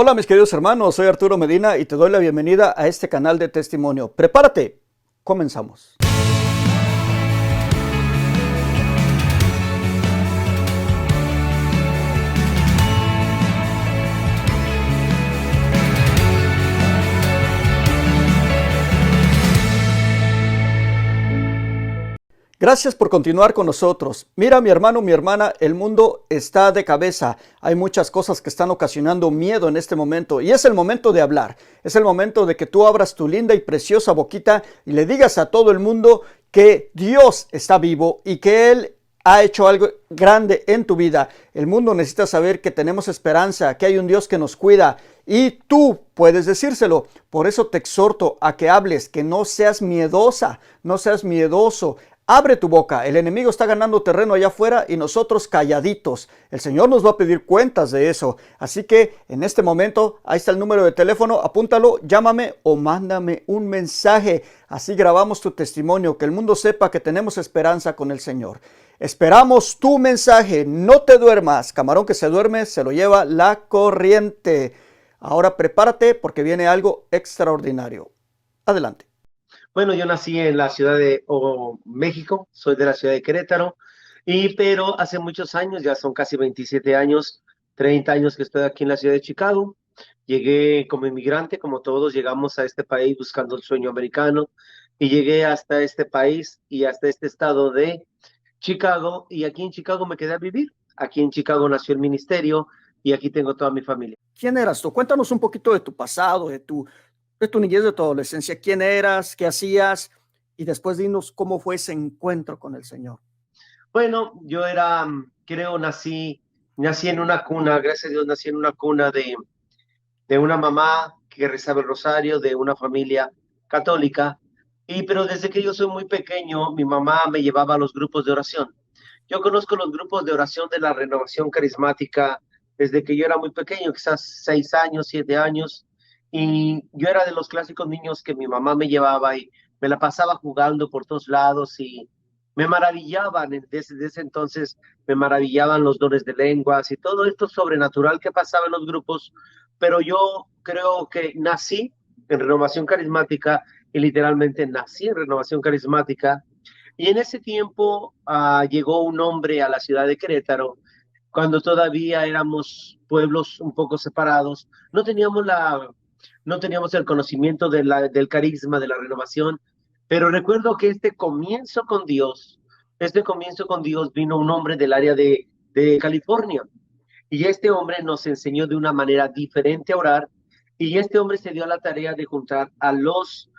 Hola mis queridos hermanos, soy Arturo Medina y te doy la bienvenida a este canal de testimonio. Prepárate, comenzamos. Gracias por continuar con nosotros. Mira, mi hermano, mi hermana, el mundo está de cabeza. Hay muchas cosas que están ocasionando miedo en este momento y es el momento de hablar. Es el momento de que tú abras tu linda y preciosa boquita y le digas a todo el mundo que Dios está vivo y que Él ha hecho algo grande en tu vida. El mundo necesita saber que tenemos esperanza, que hay un Dios que nos cuida y tú puedes decírselo. Por eso te exhorto a que hables, que no seas miedosa, no seas miedoso. Abre tu boca, el enemigo está ganando terreno allá afuera y nosotros calladitos. El Señor nos va a pedir cuentas de eso. Así que en este momento, ahí está el número de teléfono, apúntalo, llámame o mándame un mensaje. Así grabamos tu testimonio, que el mundo sepa que tenemos esperanza con el Señor. Esperamos tu mensaje, no te duermas. Camarón que se duerme se lo lleva la corriente. Ahora prepárate porque viene algo extraordinario. Adelante. Bueno, yo nací en la ciudad de México, soy de la ciudad de Querétaro, pero hace muchos años, ya son casi 27 años, 30 años que estoy aquí en la ciudad de Chicago. Llegué como inmigrante, como todos, llegamos a este país buscando el sueño americano y llegué hasta este país y hasta este estado de Chicago y aquí en Chicago me quedé a vivir. Aquí en Chicago nació el ministerio y aquí tengo toda mi familia. ¿Quién eras tú? Cuéntanos un poquito de tu pasado, de tu niñez, de tu adolescencia. ¿Quién eras? ¿Qué hacías? Y después dinos cómo fue ese encuentro con el Señor. Bueno, yo era, creo, nací en una cuna, gracias a Dios, nací en una cuna de una mamá que rezaba el rosario, de una familia católica, pero desde que yo soy muy pequeño, mi mamá me llevaba a los grupos de oración. Yo conozco los grupos de oración de la Renovación Carismática desde que yo era muy pequeño, quizás 6 años, 7 años, y yo era de los clásicos niños que mi mamá me llevaba y me la pasaba jugando por todos lados y me maravillaban, desde ese entonces me maravillaban los dones de lenguas y todo esto sobrenatural que pasaba en los grupos, pero yo creo que nací en Renovación Carismática y literalmente nací en Renovación Carismática y en ese tiempo llegó un hombre a la ciudad de Querétaro, cuando todavía éramos pueblos un poco separados, no teníamos el conocimiento del carisma, de la renovación, pero recuerdo que este comienzo con Dios vino un hombre del área de California, y este hombre nos enseñó de una manera diferente a orar, y este hombre se dio a la tarea de juntar a los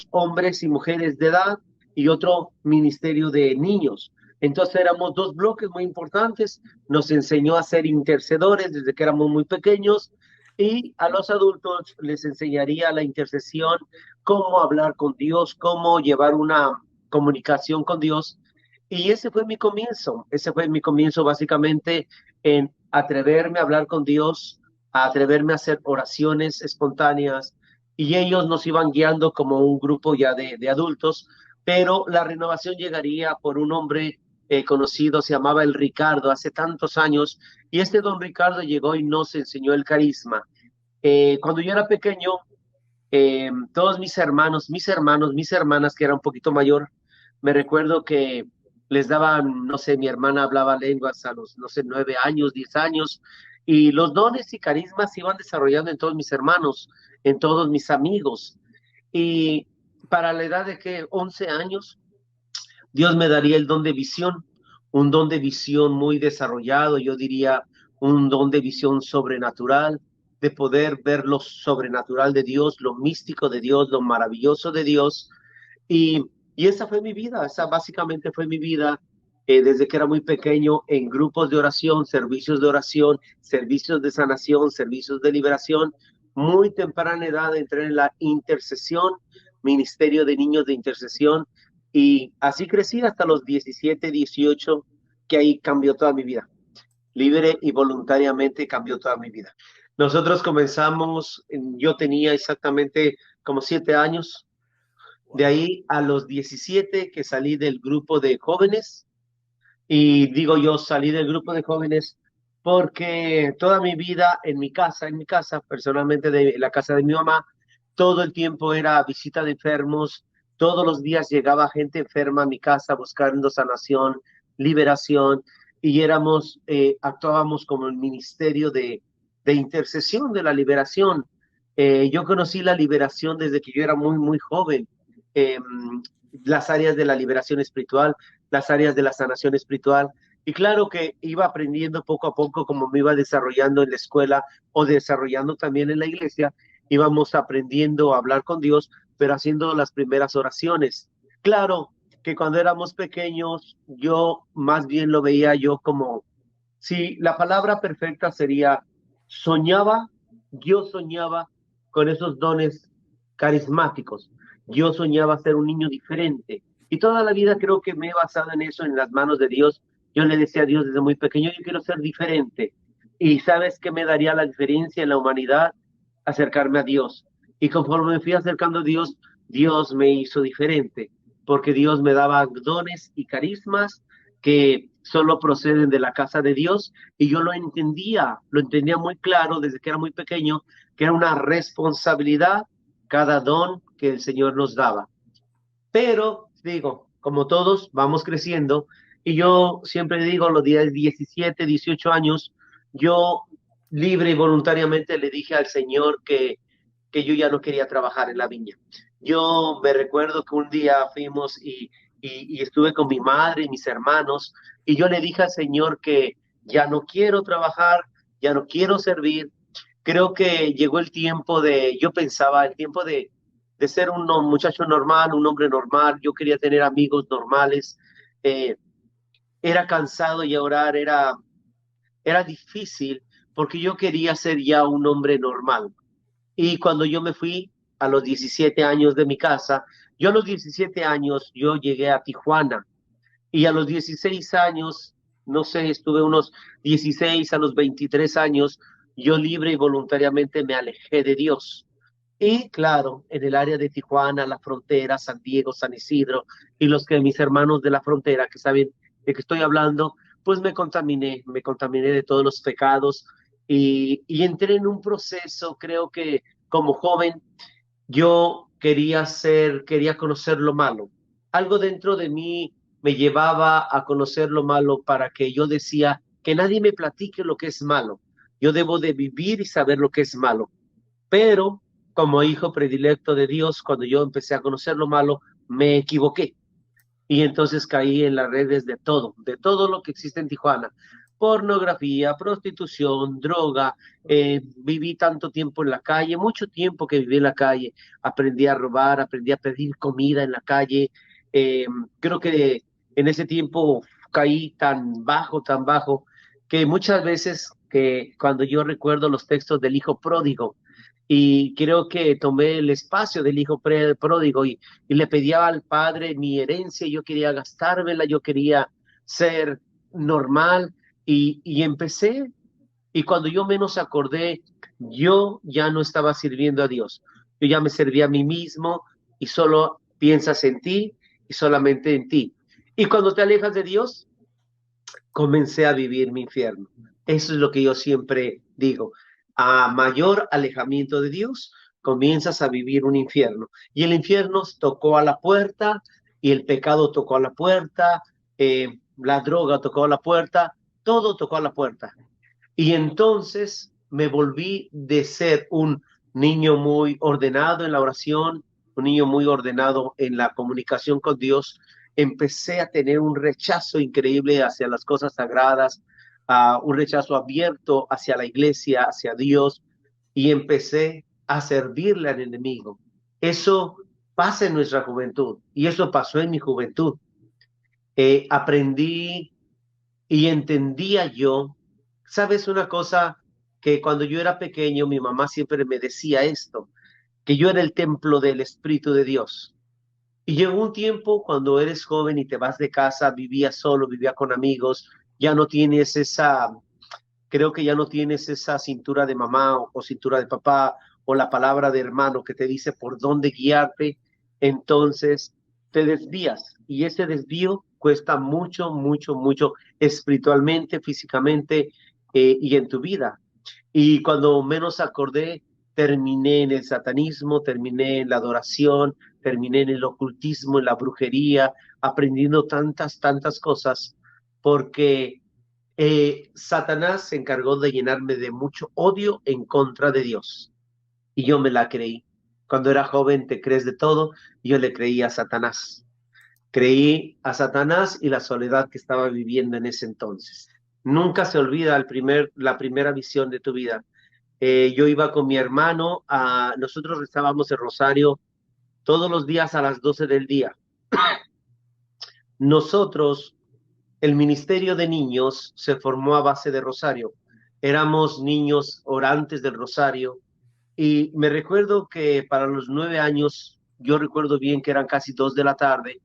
hombres y mujeres de edad y otro ministerio de niños. Entonces éramos dos bloques muy importantes, nos enseñó a ser intercedores desde que éramos muy pequeños y a los adultos les enseñaría la intercesión, cómo hablar con Dios, cómo llevar una comunicación con Dios. Y ese fue mi comienzo básicamente en atreverme a hablar con Dios, a atreverme a hacer oraciones espontáneas, y ellos nos iban guiando como un grupo ya de adultos, pero la renovación llegaría por un hombre conocido, se llamaba el Ricardo, hace tantos años, y este don Ricardo llegó y nos enseñó el carisma. Cuando yo era pequeño, todos mis hermanas, que eran un poquito mayor, me recuerdo que les daban, no sé, mi hermana hablaba lenguas a los, no sé, 9 años, 10 años, y los dones y carismas se iban desarrollando en todos mis hermanos, en todos mis amigos. Y para la edad de que 11 años, Dios me daría el don de visión, un don de visión muy desarrollado, yo diría un don de visión sobrenatural, de poder ver lo sobrenatural de Dios, lo místico de Dios, lo maravilloso de Dios. Y esa fue mi vida, esa básicamente fue mi vida desde que era muy pequeño en grupos de oración, servicios de sanación, servicios de liberación. Muy temprana edad entré en la intercesión, ministerio de niños de intercesión, y así crecí hasta los 17, 18, que ahí cambió toda mi vida. Libre y voluntariamente cambió toda mi vida. Nosotros comenzamos, yo tenía exactamente como 7 años, de Wow. ahí a los 17 que salí del grupo de jóvenes, y digo yo salí del grupo de jóvenes porque toda mi vida en mi casa, personalmente de la casa de mi mamá, todo el tiempo era visita de enfermos, todos los días llegaba gente enferma a mi casa buscando sanación, liberación, y actuábamos como el ministerio de intercesión de la liberación. Yo conocí la liberación desde que yo era muy, muy joven. Eh, las áreas de la liberación espiritual, las áreas de la sanación espiritual. Y claro que iba aprendiendo poco a poco como me iba desarrollando en la escuela o desarrollando también en la iglesia, íbamos aprendiendo a hablar con Dios, pero haciendo las primeras oraciones. Claro que cuando éramos pequeños, yo más bien lo veía yo como, si la palabra perfecta sería, soñaba, yo soñaba con esos dones carismáticos. Yo soñaba ser un niño diferente. Y toda la vida creo que me he basado en eso, en las manos de Dios. Yo le decía a Dios desde muy pequeño, yo quiero ser diferente. Y ¿sabes qué me daría la diferencia en la humanidad? Acercarme a Dios. Y conforme me fui acercando a Dios, Dios me hizo diferente, porque Dios me daba dones y carismas que solo proceden de la casa de Dios, y yo lo entendía muy claro desde que era muy pequeño, que era una responsabilidad cada don que el Señor nos daba. Pero, digo, como todos, vamos creciendo, y yo siempre digo, los días 17, 18 años, yo libre y voluntariamente le dije al Señor que yo ya no quería trabajar en la viña. Yo me recuerdo que un día fuimos y estuve con mi madre y mis hermanos, y yo le dije al Señor que ya no quiero trabajar, ya no quiero servir. Creo que llegó el tiempo yo pensaba, el tiempo de ser un muchacho normal, un hombre normal. Yo quería tener amigos normales. Eh, Era cansado y orar era difícil porque yo quería ser ya un hombre normal. Y cuando yo me fui a los 17 años de mi casa, yo a los 17 años yo llegué a Tijuana, y a los 16 años, no sé, estuve unos 16 a los 23 años, yo libre y voluntariamente me alejé de Dios. Y claro, en el área de Tijuana, la frontera, San Diego, San Isidro, y los que mis hermanos de la frontera que saben de qué estoy hablando, pues me contaminé de todos los pecados, y entré en un proceso. Creo que como joven yo quería conocer lo malo. Algo dentro de mí me llevaba a conocer lo malo, para que yo decía que nadie me platique lo que es malo. Yo debo de vivir y saber lo que es malo. Pero como hijo predilecto de Dios, cuando yo empecé a conocer lo malo, me equivoqué, y entonces caí en las redes de todo lo que existe en Tijuana. Pornografía, prostitución, droga. Viví tanto tiempo en la calle, mucho tiempo que viví en la calle. Aprendí a robar, aprendí a pedir comida en la calle. Eh, Creo que en ese tiempo caí tan bajo, que muchas veces, que cuando yo recuerdo los textos del hijo pródigo, y creo que tomé el espacio del hijo pródigo, y le pedía al padre mi herencia. Yo quería gastármela, yo quería ser normal, y empecé, y cuando yo menos acordé, yo ya no estaba sirviendo a Dios, yo ya me servía a mí mismo, y solo piensas en ti y solamente en ti. Y cuando te alejas de Dios, comencé a vivir mi infierno. Eso es lo que yo siempre digo. A mayor alejamiento de Dios, comienzas a vivir un infierno. Y el infierno tocó a la puerta, y el pecado tocó a la puerta, la droga tocó a la puerta, todo tocó a la puerta. Y entonces me volví de ser un niño muy ordenado en la oración, un niño muy ordenado en la comunicación con Dios. Empecé a tener un rechazo increíble hacia las cosas sagradas, un rechazo abierto hacia la iglesia, hacia Dios, y empecé a servirle al enemigo. Eso pasa en nuestra juventud, y eso pasó en mi juventud. Aprendí y entendía yo. ¿Sabes una cosa? Que cuando yo era pequeño, mi mamá siempre me decía esto, que yo era el templo del Espíritu de Dios. Y llegó un tiempo cuando eres joven y te vas de casa, vivía solo, vivía con amigos, ya no tienes creo que ya no tienes esa cintura de mamá o cintura de papá, o la palabra de hermano que te dice por dónde guiarte. Entonces te desvías, y ese desvío cuesta mucho, mucho, mucho, espiritualmente, físicamente. y en tu vida. Y cuando menos acordé, terminé en el satanismo, terminé en la adoración, terminé en el ocultismo, en la brujería, aprendiendo tantas cosas, porque Satanás se encargó de llenarme de mucho odio en contra de Dios. Y yo me la creí. Cuando era joven te crees de todo, y yo le creí a Satanás. Creí a Satanás y la soledad que estaba viviendo en ese entonces. Nunca se olvida la primera visión de tu vida. Yo iba con mi hermano, nosotros rezábamos el rosario todos los días a las 12 del día. Nosotros, el Ministerio de Niños se formó a base de rosario. Éramos niños orantes del rosario y me recuerdo que para los 9 años, yo recuerdo bien que eran casi 2 de la tarde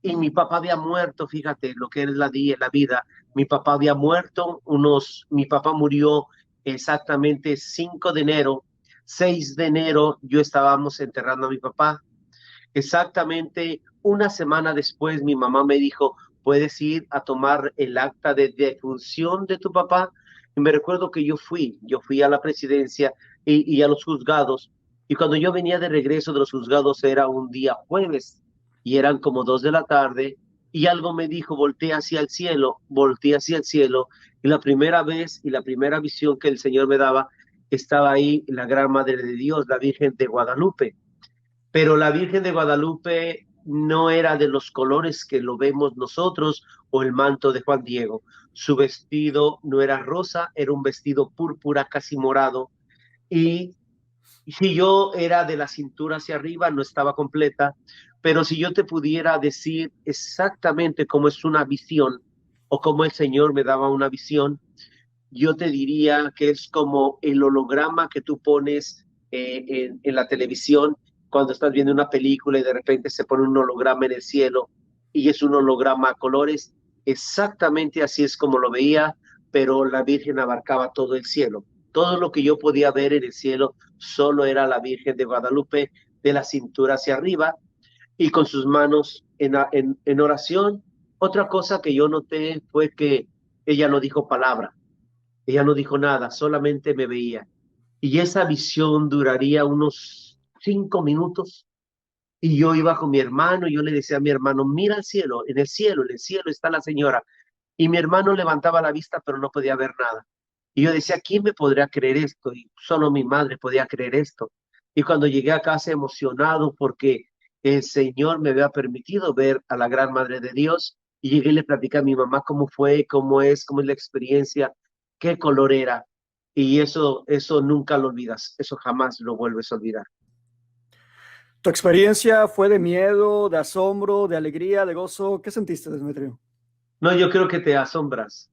y mi papá había muerto, fíjate lo que es la vida. Mi papá había muerto, mi papá murió exactamente 5 de enero, 6 de enero yo estábamos enterrando a mi papá. Exactamente una semana después mi mamá me dijo, ¿puedes ir a tomar el acta de defunción de tu papá? Y me recuerdo que yo fui a la presidencia y a los juzgados, y cuando yo venía de regreso de los juzgados era un día jueves, y eran como 2 de la tarde, y algo me dijo, volteé hacia el cielo, y la primera vez y la primera visión que el Señor me daba, estaba ahí la Gran Madre de Dios, la Virgen de Guadalupe, pero la Virgen de Guadalupe no era de los colores que lo vemos nosotros o el manto de Juan Diego. Su vestido no era rosa, era un vestido púrpura, casi morado. Y si yo era de la cintura hacia arriba, no estaba completa, pero si yo te pudiera decir exactamente cómo es una visión o cómo el Señor me daba una visión, yo te diría que es como el holograma que tú pones en la televisión cuando estás viendo una película y de repente se pone un holograma en el cielo y es un holograma a colores. Exactamente así es como lo veía, pero la Virgen abarcaba todo el cielo. Todo lo que yo podía ver en el cielo solo era la Virgen de Guadalupe de la cintura hacia arriba y con sus manos en oración. Otra cosa que yo noté fue que ella no dijo palabra. Ella no dijo nada, solamente me veía. Y esa visión duraría unos 5 minutos. Y yo iba con mi hermano y yo le decía a mi hermano, mira al cielo, en el cielo está la señora. Y mi hermano levantaba la vista, pero no podía ver nada. Y yo decía, ¿quién me podría creer esto? Y solo mi madre podía creer esto. Y cuando llegué a casa emocionado porque el Señor me había permitido ver a la Gran Madre de Dios, y llegué y le platicé a mi mamá cómo fue, cómo es la experiencia, qué color era. Y eso nunca lo olvidas, eso jamás lo vuelves a olvidar. ¿Tu experiencia fue de miedo, de asombro, de alegría, de gozo? ¿Qué sentiste, Demetrio? No, yo creo que te asombras.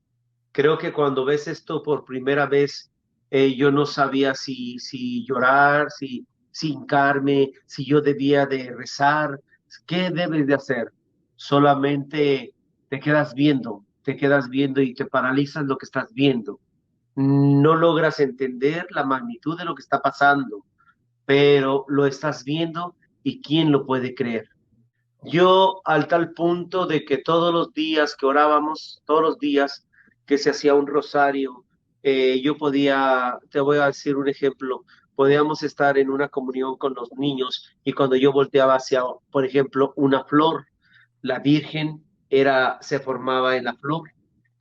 Creo que cuando ves esto por primera vez, yo no sabía si llorar, si hincarme, si yo debía de rezar, qué debes de hacer. Solamente te quedas viendo y te paralizas lo que estás viendo. No logras entender la magnitud de lo que está pasando, pero lo estás viendo y ¿quién lo puede creer? Yo al tal punto de que todos los días que orábamos, todos los días que se hacía un rosario, yo podía, te voy a decir un ejemplo, podíamos estar en una comunión con los niños y cuando yo volteaba hacia, por ejemplo, una flor, la Virgen se formaba en la flor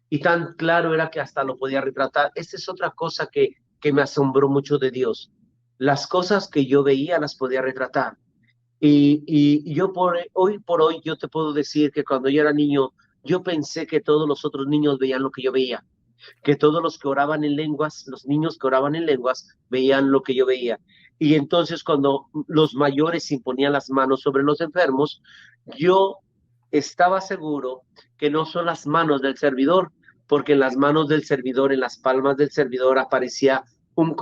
y tan claro era que hasta lo podía retratar. Esta es otra cosa que me asombró mucho de Dios. Las cosas que yo veía las podía retratar. Y yo hoy por hoy yo te puedo decir que cuando yo era niño, yo pensé que todos los otros niños veían lo que yo veía, que todos los que oraban en lenguas, los niños que oraban en lenguas, veían lo que yo veía. Y entonces cuando los mayores imponían las manos sobre los enfermos, yo estaba seguro que no son las manos del servidor, porque en las manos del servidor, en las palmas del servidor aparecía un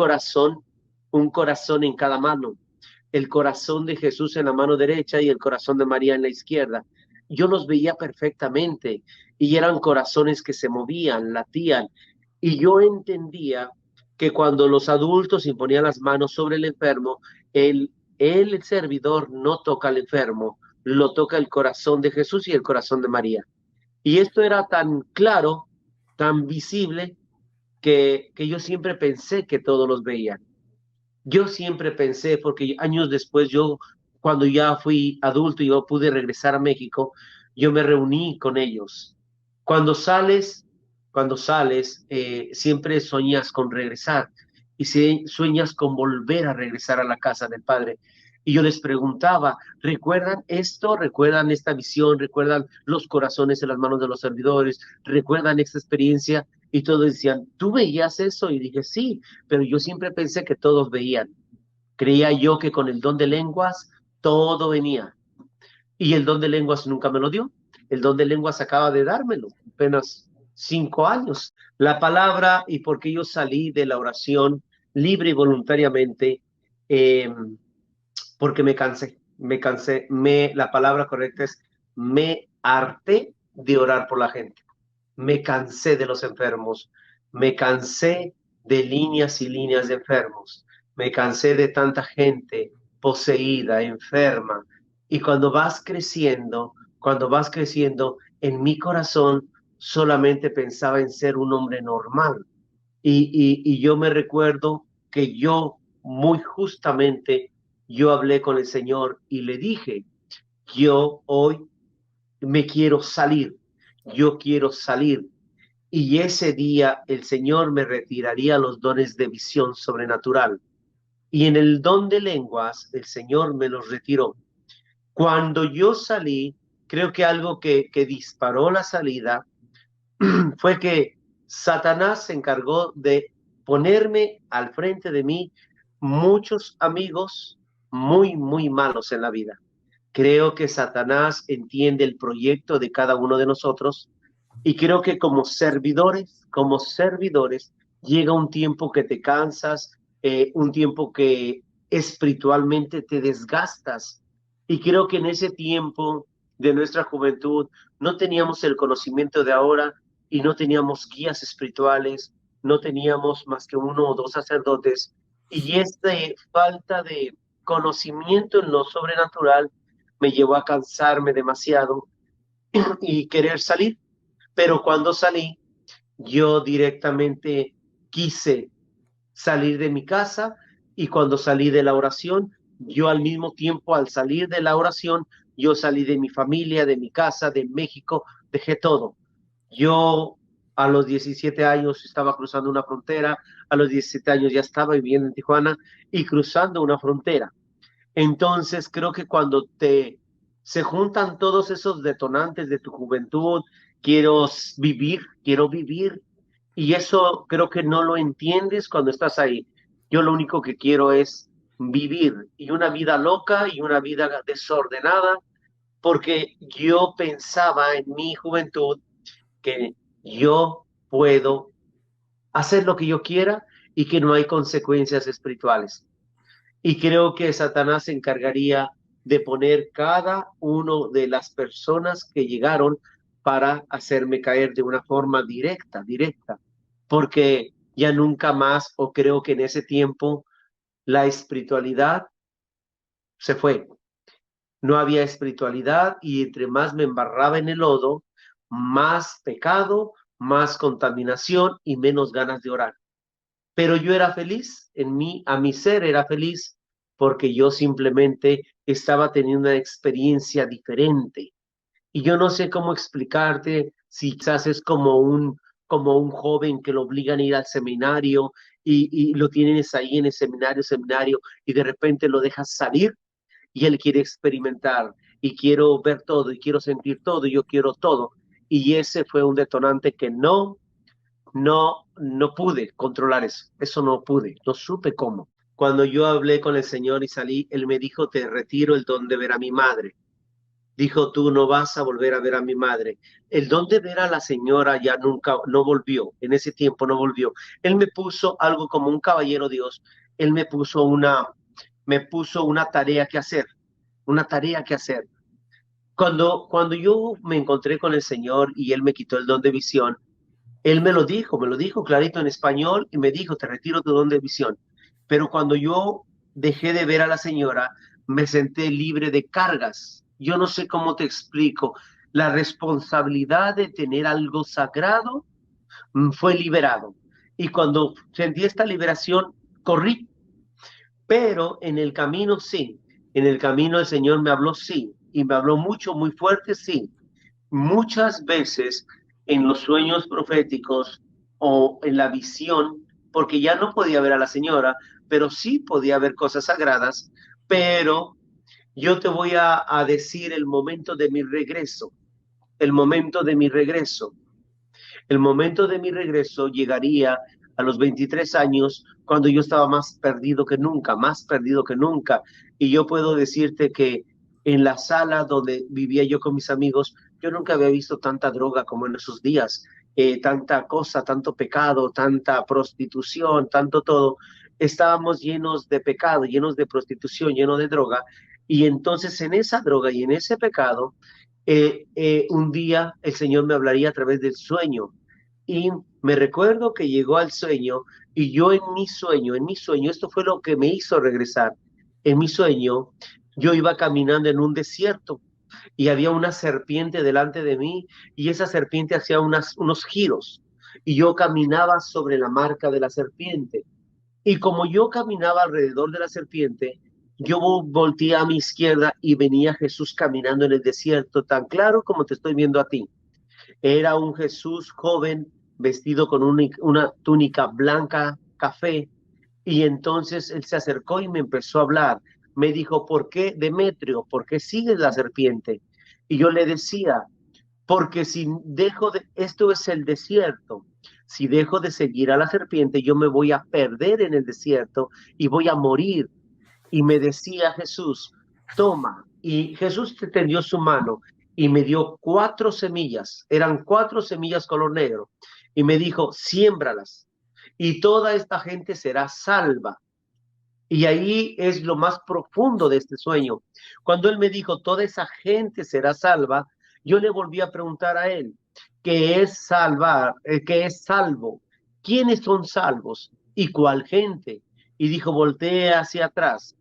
un corazón en cada mano, el corazón de Jesús en la mano derecha y el corazón de María en la izquierda. Yo los veía perfectamente y eran corazones que se movían, latían, y yo entendía que cuando los adultos imponían las manos sobre el enfermo, el servidor no toca al enfermo, lo toca el corazón de Jesús y el corazón de María. Y esto era tan claro, tan visible, que yo siempre pensé que todos los veían. Yo siempre pensé, porque años después yo, cuando ya fui adulto y yo pude regresar a México, yo me reuní con ellos. Cuando sales, cuando sales, siempre sueñas con regresar y sueñas con volver a regresar a la casa del Padre. Y yo les preguntaba, ¿recuerdan esto? ¿Recuerdan esta visión? ¿Recuerdan los corazones en las manos de los servidores? ¿Recuerdan esta experiencia? Y todos decían, ¿tú veías eso? Y dije, sí, pero yo siempre pensé que todos veían. Creía yo que con el don de lenguas todo venía. Y el don de lenguas nunca me lo dio. El don de lenguas acaba de dármelo, apenas 5 años. La palabra, y porque yo salí de la oración libre y voluntariamente, eh, porque la palabra correcta es me harté de orar por la gente. Me cansé de los enfermos, me cansé de líneas y líneas de enfermos, me cansé de tanta gente poseída, enferma. Y cuando vas creciendo, en mi corazón solamente pensaba en ser un hombre normal. Y yo me recuerdo que yo, muy justamente, yo hablé con el Señor y le dije, yo hoy me quiero salir, yo quiero salir. Y ese día el Señor me retiraría los dones de visión sobrenatural. Y en el don de lenguas, el Señor me los retiró. Cuando yo salí, creo que algo que disparó la salida fue que Satanás se encargó de ponerme al frente de mí muchos amigos muy, muy malos en la vida. Creo que Satanás entiende el proyecto de cada uno de nosotros y creo que como servidores, llega un tiempo que te cansas, un tiempo que espiritualmente te desgastas. Y creo que en ese tiempo de nuestra juventud no teníamos el conocimiento de ahora y no teníamos guías espirituales, no teníamos más que uno o dos sacerdotes. Y esta falta de conocimiento en lo sobrenatural me llevó a cansarme demasiado y querer salir. Pero cuando salí, yo directamente quise salir de mi casa y cuando salí de la oración, yo al mismo tiempo al salir de la oración, yo salí de mi familia, de mi casa, de México, dejé todo. Yo a los 17 años estaba cruzando una frontera, a los 17 años ya estaba viviendo en Tijuana y cruzando una frontera. Entonces creo que cuando se juntan todos esos detonantes de tu juventud, quiero vivir, y eso creo que no lo entiendes cuando estás ahí. Yo lo único que quiero es vivir y una vida loca y una vida desordenada, porque yo pensaba en mi juventud que yo puedo hacer lo que yo quiera y que no hay consecuencias espirituales. Y creo que Satanás se encargaría de poner cada uno de las personas que llegaron para hacerme caer de una forma directa, porque ya nunca más, o creo que en ese tiempo, la espiritualidad se fue. No había espiritualidad y entre más me embarraba en el lodo, más pecado, más contaminación y menos ganas de orar. Pero yo era feliz, en mí, a mi ser era feliz, porque yo simplemente estaba teniendo una experiencia diferente. Y yo no sé cómo explicarte si quizás es como un joven que lo obligan a ir al seminario y lo tienes ahí en el seminario, y de repente lo dejas salir y él quiere experimentar y quiero ver todo y quiero sentir todo y yo quiero todo. Y ese fue un detonante que no pude controlar eso. Eso no pude, no supe cómo. Cuando yo hablé con el Señor y salí, Él me dijo, te retiro el don de ver a mi madre. Dijo, tú no vas a volver a ver a mi madre. El don de ver a la señora ya nunca, no volvió. En ese tiempo no volvió. Él me puso algo como un caballero Dios. Él me puso una tarea que hacer, una tarea que hacer. Cuando yo me encontré con el Señor y Él me quitó el don de visión, él me lo dijo clarito en español y me dijo, te retiro tu don de visión. Pero cuando yo dejé de ver a la señora, me senté libre de cargas. Yo no sé cómo te explico. La responsabilidad de tener algo sagrado fue liberado. Y cuando sentí esta liberación, corrí. Pero en el camino sí, en el camino el Señor me habló sí, y me habló mucho, muy fuerte sí. Muchas veces en los sueños proféticos o en la visión, porque ya no podía ver a la señora, pero sí podía ver cosas sagradas, pero yo te voy a decir el momento de mi regreso, el momento de mi regreso. El momento de mi regreso llegaría a los 23 años, cuando yo estaba más perdido que nunca, más perdido que nunca. Y yo puedo decirte que en la sala donde vivía yo con mis amigos, yo nunca había visto tanta droga como en esos días, tanta cosa, tanto pecado, tanta prostitución, tanto todo. Estábamos llenos de pecado, llenos de prostitución, llenos de droga. Y entonces en esa droga y en ese pecado, un día el Señor me hablaría a través del sueño. Y me recuerdo que llegó al sueño y yo en mi sueño, esto fue lo que me hizo regresar. En mi sueño, yo iba caminando en un desierto y había una serpiente delante de mí y esa serpiente hacía unos giros y yo caminaba sobre la marca de la serpiente. Y como yo caminaba alrededor de la serpiente, yo volteé a mi izquierda y venía Jesús caminando en el desierto, tan claro como te estoy viendo a ti. Era un Jesús joven, vestido con una túnica blanca, café, y entonces él se acercó y me empezó a hablar. Me dijo, ¿por qué, Demetrio? ¿Por qué sigues la serpiente? Y yo le decía, porque si dejo de, esto es el desierto, si dejo de seguir a la serpiente, yo me voy a perder en el desierto y voy a morir. Y me decía Jesús, toma. Y Jesús te tendió su mano y me dio 4 semillas, eran 4 semillas color negro, y me dijo, siémbralas, y toda esta gente será salva. Y ahí es lo más profundo de este sueño. Cuando él me dijo, toda esa gente será salva, yo le volví a preguntar a él, ¿qué es salvar? ¿Qué es salvo? ¿Quiénes son salvos? ¿Y cuál gente? Y dijo, voltea hacia atrás.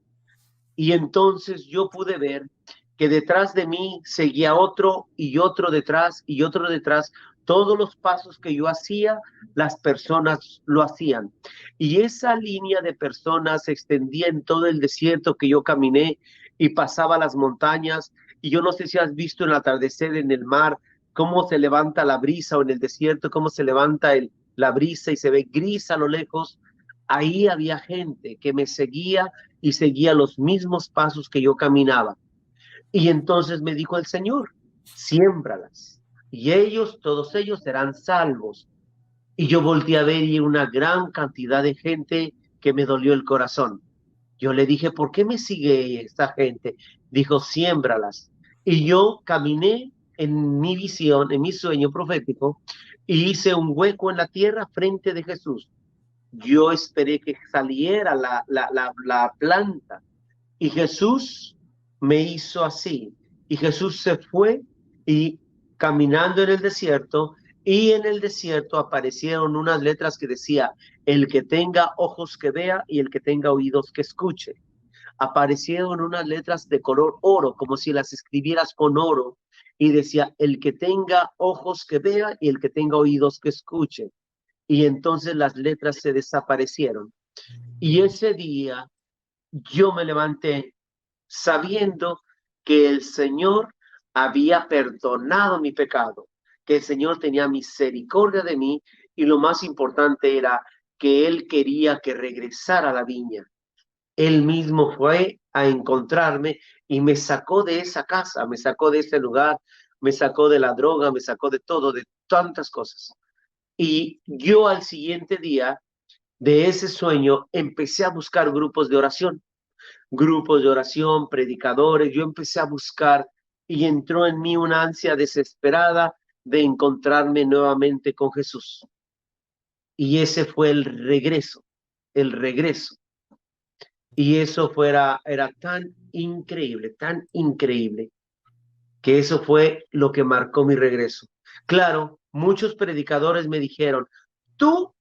Y entonces yo pude ver que detrás de mí seguía otro y otro detrás y otro detrás. Todos los pasos que yo hacía, las personas lo hacían. Y esa línea de personas se extendía en todo el desierto que yo caminé y pasaba las montañas. Y yo no sé si has visto el atardecer en el mar, cómo se levanta la brisa o en el desierto, cómo se levanta la brisa y se ve gris a lo lejos. Ahí había gente que me seguía y seguía los mismos pasos que yo caminaba. Y entonces me dijo el Señor, siémbralas, y ellos, todos ellos serán salvos. Y yo volteé a ver y una gran cantidad de gente que me dolió el corazón. Yo le dije, ¿por qué me sigue esta gente? Dijo, siémbralas. Y yo caminé en mi visión, en mi sueño profético, y hice un hueco en la tierra frente de Jesús. Yo esperé que saliera la planta y Jesús me hizo así. Y Jesús se fue y caminando en el desierto, y en el desierto aparecieron unas letras que decía, el que tenga ojos que vea y el que tenga oídos que escuche. Aparecieron unas letras de color oro, como si las escribieras con oro, y decía, el que tenga ojos que vea y el que tenga oídos que escuche. Y entonces las letras se desaparecieron. Y ese día yo me levanté sabiendo que el Señor había perdonado mi pecado, que el Señor tenía misericordia de mí y lo más importante era que Él quería que regresara a la viña. Él mismo fue a encontrarme y me sacó de esa casa, me sacó de ese lugar, me sacó de la droga, me sacó de todo, de tantas cosas. Y yo al siguiente día de ese sueño empecé a buscar grupos de oración, predicadores, yo empecé a buscar y entró en mí una ansia desesperada de encontrarme nuevamente con Jesús. Y ese fue el regreso. Y eso era tan increíble, que eso fue lo que marcó mi regreso. Claro, muchos predicadores me dijeron, tú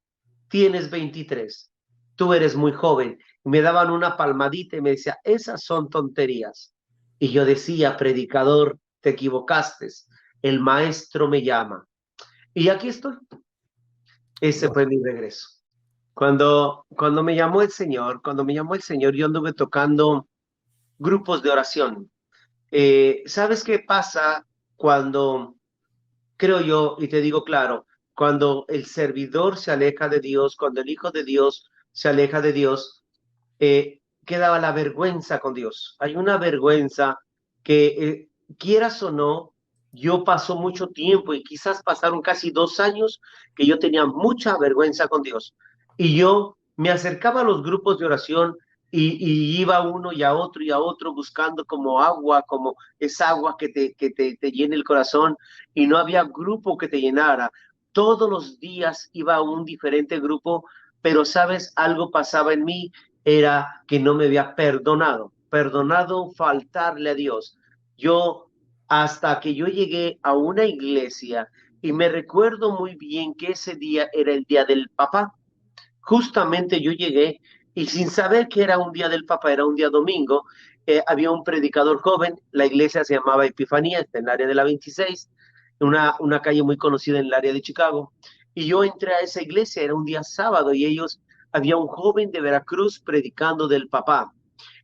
tienes 23, tú eres muy joven. Me daban una palmadita y me decía, esas son tonterías. Y yo decía, predicador, te equivocaste, el maestro me llama. Y aquí estoy, ese Wow. fue mi regreso. Cuando me llamó el Señor, yo anduve tocando grupos de oración. ¿Sabes qué pasa cuando, creo yo, y te digo claro, cuando el servidor se aleja de Dios, cuando el Hijo de Dios se aleja de Dios, queda la vergüenza con Dios? Hay una vergüenza que, quieras o no, yo paso mucho tiempo y quizás pasaron casi 2 años que yo tenía mucha vergüenza con Dios. Y yo me acercaba a los grupos de oración y iba a uno y a otro buscando como agua, como esa agua que te llene el corazón, y no había grupo que te llenara. Todos los días iba a un diferente grupo, pero sabes, algo pasaba en mí, era que no me había perdonado faltarle a Dios. Yo, hasta que yo llegué a una iglesia, y me recuerdo muy bien que ese día era el día del papá. Justamente yo llegué y sin saber que era un día del papá, era un día domingo, había un predicador joven, la iglesia se llamaba Epifanía, está en el área de la 26, una calle muy conocida en el área de Chicago, y yo entré a esa iglesia, era un día sábado, y había un joven de Veracruz predicando del papá,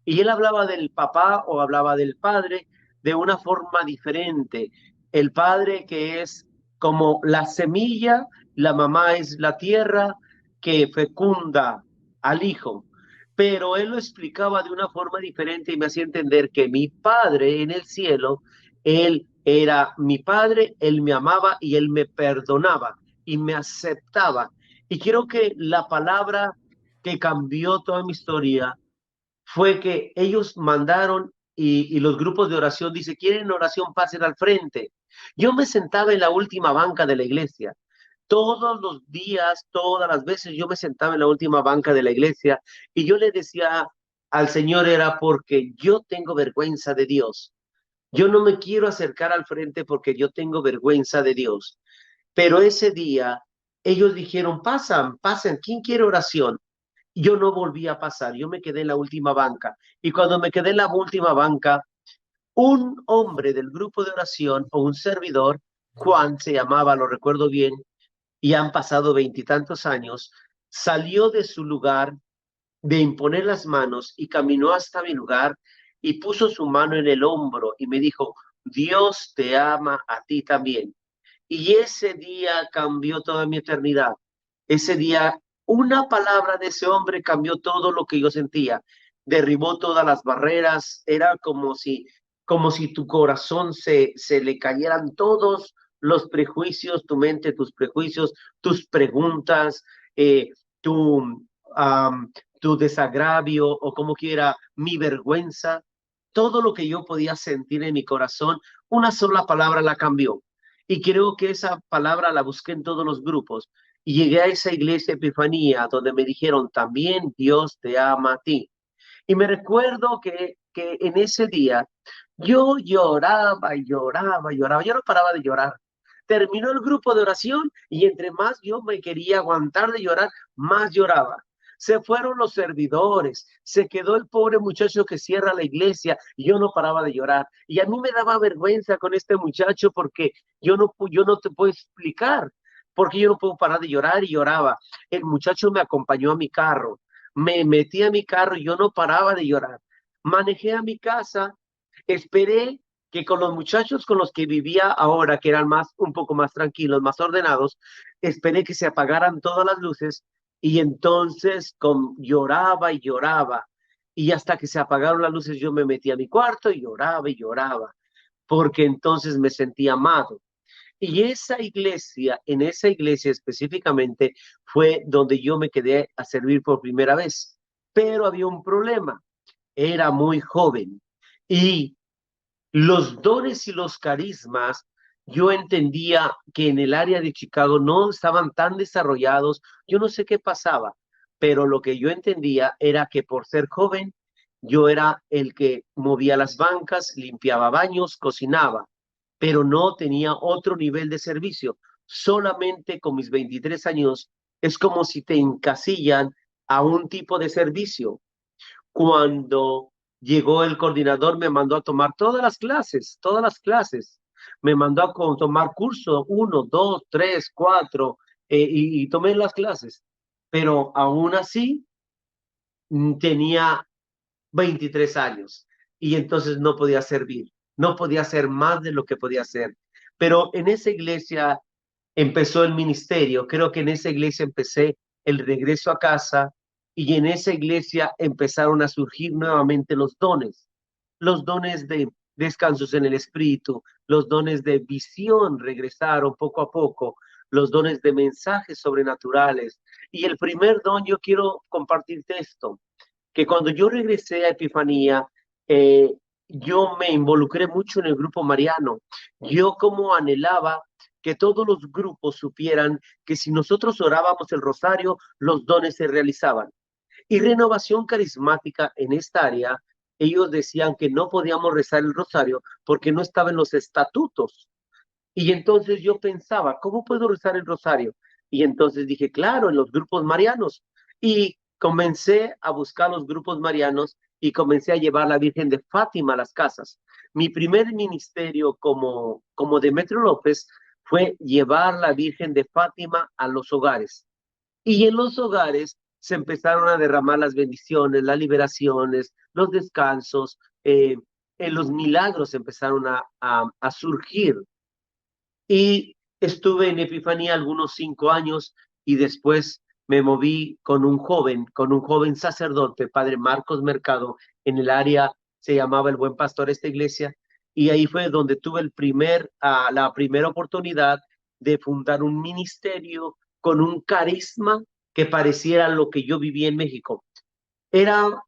y él hablaba del papá o hablaba del padre de una forma diferente. El padre que es como la semilla, la mamá es la tierra que fecunda al hijo. Pero él lo explicaba de una forma diferente y me hacía entender que mi padre en el cielo, él era mi padre, él me amaba y él me perdonaba y me aceptaba. Y creo que la palabra que cambió toda mi historia fue que ellos mandaron, y los grupos de oración, dice, quieren oración, pasen al frente. Yo me sentaba en la última banca de la iglesia. Todos los días, todas las veces yo me sentaba en la última banca de la iglesia y yo le decía al Señor, era porque yo tengo vergüenza de Dios. Yo no me quiero acercar al frente porque yo tengo vergüenza de Dios. Pero ese día ellos dijeron, pasan, pasen, ¿quién quiere oración? Yo no volví a pasar, yo me quedé en la última banca. Y cuando me quedé en la última banca, un hombre del grupo de oración o un servidor, Juan se llamaba, lo recuerdo bien, y han pasado 20 y tantos años, salió de su lugar de imponer las manos y caminó hasta mi lugar y puso su mano en el hombro y me dijo, Dios te ama a ti también. Y ese día cambió toda mi eternidad. Ese día, una palabra de ese hombre cambió todo lo que yo sentía. Derribó todas las barreras. Era como si tu corazón se le cayeran todos los prejuicios, tu mente, tus prejuicios, tus preguntas, tu, tu desagravio o como quiera, mi vergüenza. Todo lo que yo podía sentir en mi corazón, una sola palabra la cambió. Y creo que esa palabra la busqué en todos los grupos. Y llegué a esa iglesia Epifanía donde me dijeron, también Dios te ama a ti. Y me recuerdo que en ese día yo lloraba y lloraba y lloraba. Yo no paraba de llorar. Terminó el grupo de oración y entre más yo me quería aguantar de llorar, más lloraba. Se fueron los servidores, se quedó el pobre muchacho que cierra la iglesia y yo no paraba de llorar. Y a mí me daba vergüenza con este muchacho porque yo no te puedo explicar, porque yo no puedo parar de llorar y lloraba. El muchacho me acompañó a mi carro, me metí a mi carro y yo no paraba de llorar. Manejé a mi casa, esperé que con los muchachos con los que vivía ahora, que eran un poco más tranquilos, más ordenados, esperé que se apagaran todas las luces y entonces lloraba y lloraba. Y hasta que se apagaron las luces yo me metí a mi cuarto y lloraba, porque entonces me sentía amado. Y en esa iglesia específicamente, fue donde yo me quedé a servir por primera vez. Pero había un problema, era muy joven y los dones y los carismas, yo entendía que en el área de Chicago no estaban tan desarrollados, yo no sé qué pasaba, pero lo que yo entendía era que por ser joven, yo era el que movía las bancas, limpiaba baños, cocinaba, pero no tenía otro nivel de servicio. Solamente con mis 23 años es como si te encasillan a un tipo de servicio. Cuando llegó el coordinador, me mandó a tomar todas las clases. Me mandó a tomar curso 1, 2, 3, 4, y tomé las clases. pero aún así tenía 23 años y entonces no podía servir, no podía hacer más de lo que podía hacer. Pero en esa iglesia empezó el ministerio, creo que en esa iglesia empecé el regreso a casa y en esa iglesia empezaron a surgir nuevamente los dones de descansos en el espíritu, los dones de visión regresaron poco a poco, los dones de mensajes sobrenaturales. Y el primer don, yo quiero compartirte esto, que cuando yo regresé a Epifanía, eh, yo me involucré mucho en el grupo mariano. Yo como anhelaba que todos los grupos supieran que si nosotros orábamos el rosario, los dones se realizaban. Y Renovación Carismática en esta área, ellos decían que no podíamos rezar el rosario porque no estaba en los estatutos. Y entonces yo pensaba, ¿cómo puedo rezar el rosario? Y entonces dije, claro, en los grupos marianos. Y comencé a buscar los grupos marianos y comencé a llevar la Virgen de Fátima a las casas. Mi primer ministerio como Demetrio López fue llevar la Virgen de Fátima a los hogares. Y en los hogares se empezaron a derramar las bendiciones, las liberaciones, los descansos, los milagros empezaron a surgir y estuve en Epifanía algunos 5 años y después me moví con un joven sacerdote, padre Marcos Mercado, en el área, se llamaba El Buen Pastor esta iglesia, y ahí fue donde tuve la primera oportunidad de fundar un ministerio con un carisma que pareciera lo que yo vivía en México. Era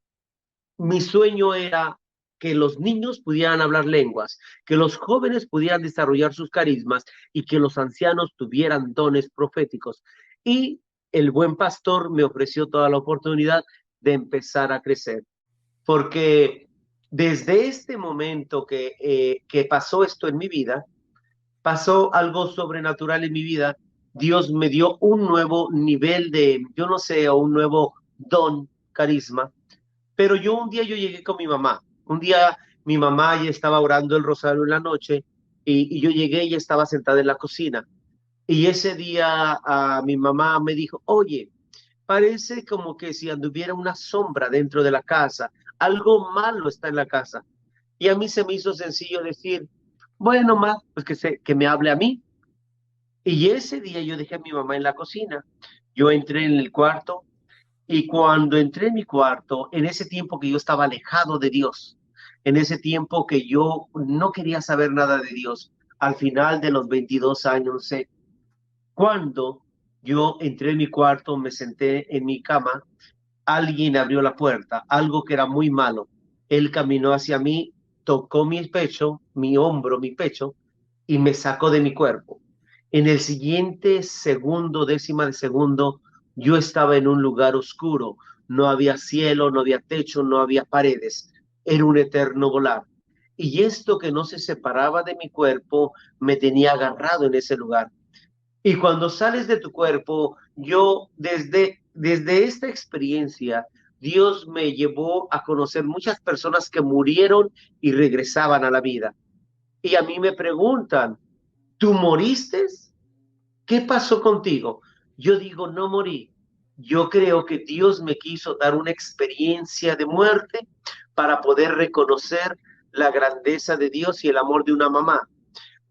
Mi sueño era que los niños pudieran hablar lenguas, que los jóvenes pudieran desarrollar sus carismas y que los ancianos tuvieran dones proféticos. Y el buen pastor me ofreció toda la oportunidad de empezar a crecer, porque desde este momento que pasó esto en mi vida, pasó algo sobrenatural en mi vida. Dios me dio un nuevo nivel de, yo no sé, o un nuevo don, carisma, pero yo llegué con mi mamá. Un día mi mamá ya estaba orando el rosario en la noche y yo llegué y ella estaba sentada en la cocina. Y ese día mi mamá me dijo, oye, parece como que si anduviera una sombra dentro de la casa, algo malo está en la casa. Y a mí se me hizo sencillo decir, bueno, ma, pues que me hable a mí. Y ese día yo dejé a mi mamá en la cocina. Yo entré en el cuarto y cuando entré en mi cuarto, en ese tiempo que yo estaba alejado de Dios, en ese tiempo que yo no quería saber nada de Dios, al final de los 22 años, sé, cuando yo entré en mi cuarto, me senté en mi cama, alguien abrió la puerta, algo que era muy malo. Él caminó hacia mí, tocó mi pecho, mi hombro, mi pecho, y me sacó de mi cuerpo. En el siguiente segundo, décima de segundo, yo estaba en un lugar oscuro. No había cielo, no había techo, no había paredes. Era un eterno volar. Y esto que no se separaba de mi cuerpo me tenía agarrado en ese lugar. Y cuando sales de tu cuerpo, yo desde esta experiencia, Dios me llevó a conocer muchas personas que murieron y regresaban a la vida. Y a mí me preguntan, ¿tú moriste? ¿Qué pasó contigo? Yo digo, no morí. Yo creo que Dios me quiso dar una experiencia de muerte para poder reconocer la grandeza de Dios y el amor de una mamá,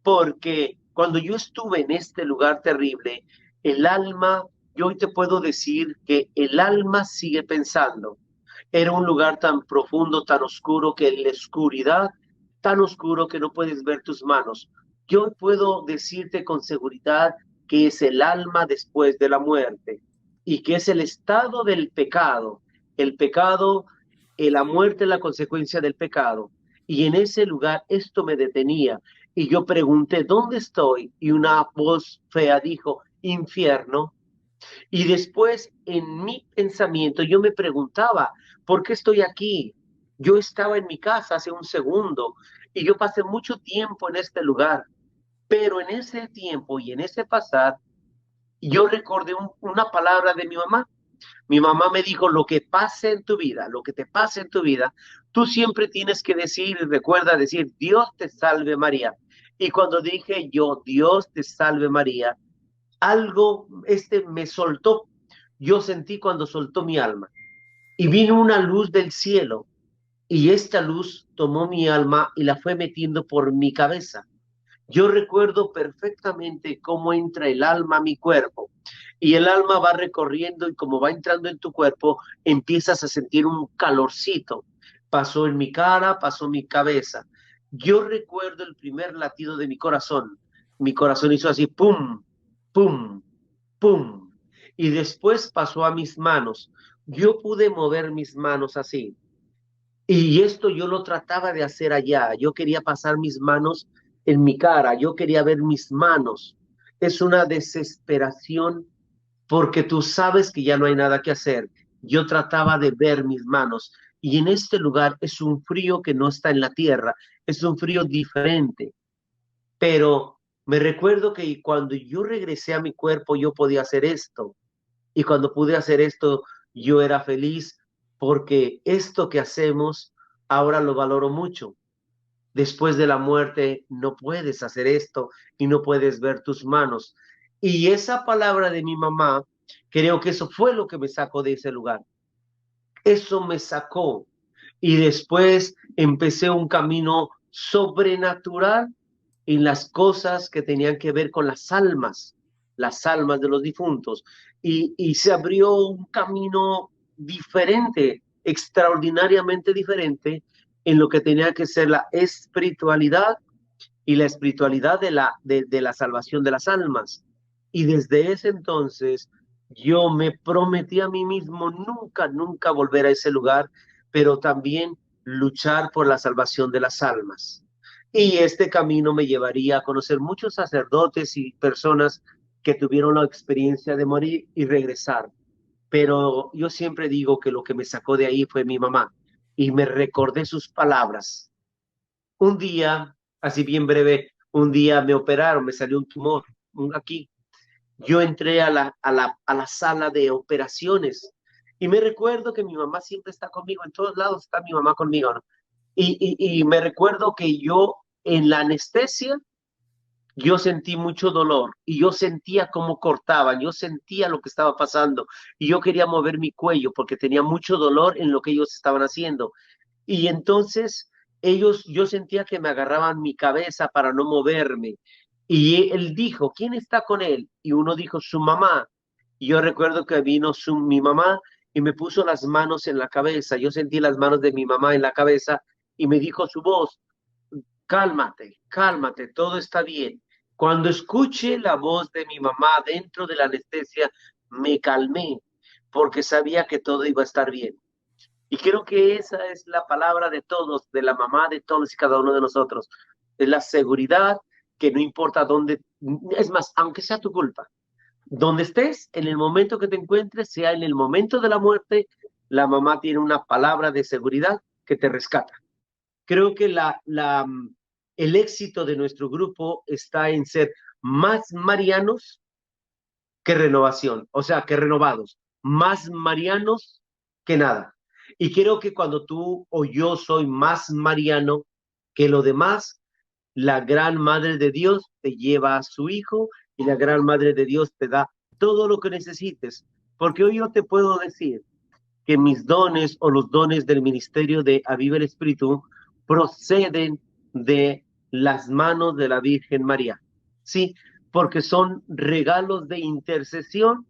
porque cuando yo estuve en este lugar terrible, el alma, yo hoy te puedo decir que el alma sigue pensando. Era un lugar tan profundo, tan oscuro, que en la oscuridad, tan oscuro que no puedes ver tus manos. Yo puedo decirte con seguridad que es el alma después de la muerte y que es el estado del pecado. El pecado, la muerte es la consecuencia del pecado. Y en ese lugar esto me detenía. Y yo pregunté, ¿dónde estoy? Y una voz fea dijo, infierno. Y después en mi pensamiento yo me preguntaba, ¿por qué estoy aquí? Yo estaba en mi casa hace un segundo y yo pasé mucho tiempo en este lugar, pero en ese tiempo y en ese pasar, yo recordé una palabra de mi mamá. Mi mamá me dijo, lo que pase en tu vida, lo que te pase en tu vida, tú siempre tienes que decir y recuerda decir, Dios te salve María. Y cuando dije yo, Dios te salve María, algo me soltó. yo sentí cuando soltó mi alma y vino una luz del cielo y esta luz tomó mi alma y la fue metiendo por mi cabeza. Yo recuerdo perfectamente cómo entra el alma a mi cuerpo y el alma va recorriendo y como va entrando en tu cuerpo, empiezas a sentir un calorcito. Pasó en mi cara, pasó en mi cabeza. Yo recuerdo el primer latido de mi corazón. Mi corazón hizo así, pum, pum, pum. Y después pasó a mis manos. Yo pude mover mis manos así. Y esto yo lo trataba de hacer allá. Yo quería pasar mis manos en mi cara. Yo quería ver mis manos. Es una desesperación porque tú sabes que ya no hay nada que hacer. Yo trataba de ver mis manos. Y en este lugar es un frío que no está en la tierra. Es un frío diferente. Pero me recuerdo que cuando yo regresé a mi cuerpo, yo podía hacer esto. Y cuando pude hacer esto, yo era feliz porque esto que hacemos ahora lo valoro mucho. Después de la muerte no puedes hacer esto y no puedes ver tus manos. Y esa palabra de mi mamá, creo que eso fue lo que me sacó de ese lugar. Eso me sacó. Y después empecé un camino sobrenatural en las cosas que tenían que ver con las almas de los difuntos. Y se abrió un camino diferente, extraordinariamente diferente, en lo que tenía que ser la espiritualidad y la espiritualidad de la salvación de las almas. Y desde ese entonces yo me prometí a mí mismo nunca, nunca volver a ese lugar, pero también luchar por la salvación de las almas. Y este camino me llevaría a conocer muchos sacerdotes y personas que tuvieron la experiencia de morir y regresar. Pero yo siempre digo que lo que me sacó de ahí fue mi mamá y me recordé sus palabras. Un día, así bien breve, un día me operaron, me salió un tumor aquí. Yo entré a la sala de operaciones y me recuerdo que mi mamá siempre está conmigo, en todos lados está mi mamá conmigo, ¿no? Y me recuerdo que yo en la anestesia, yo sentí mucho dolor y yo sentía cómo cortaban, yo sentía lo que estaba pasando y yo quería mover mi cuello porque tenía mucho dolor en lo que ellos estaban haciendo. Y entonces ellos, yo sentía que me agarraban mi cabeza para no moverme. Y él dijo, ¿quién está con él? Y uno dijo, su mamá. Y yo recuerdo que vino mi mamá y me puso las manos en la cabeza. Yo sentí las manos de mi mamá en la cabeza y me dijo su voz, cálmate, cálmate, todo está bien. Cuando escuché la voz de mi mamá dentro de la anestesia, me calmé porque sabía que todo iba a estar bien. Y creo que esa es la palabra de todos, de la mamá de todos y cada uno de nosotros. Es la seguridad que no importa dónde, es más, aunque sea tu culpa, donde estés, en el momento que te encuentres, sea en el momento de la muerte, la mamá tiene una palabra de seguridad que te rescata. Creo que el éxito de nuestro grupo está en ser más marianos que renovación, o sea, que renovados, más marianos que nada. Y creo que cuando tú o yo soy más mariano que lo demás, la gran madre de Dios te lleva a su hijo y la gran madre de Dios te da todo lo que necesites. Porque hoy yo te puedo decir que mis dones o los dones del ministerio de Aviva el Espíritu proceden de las manos de la Virgen María. Sí, porque son regalos de intercesión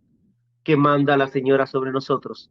que manda la Señora sobre nosotros.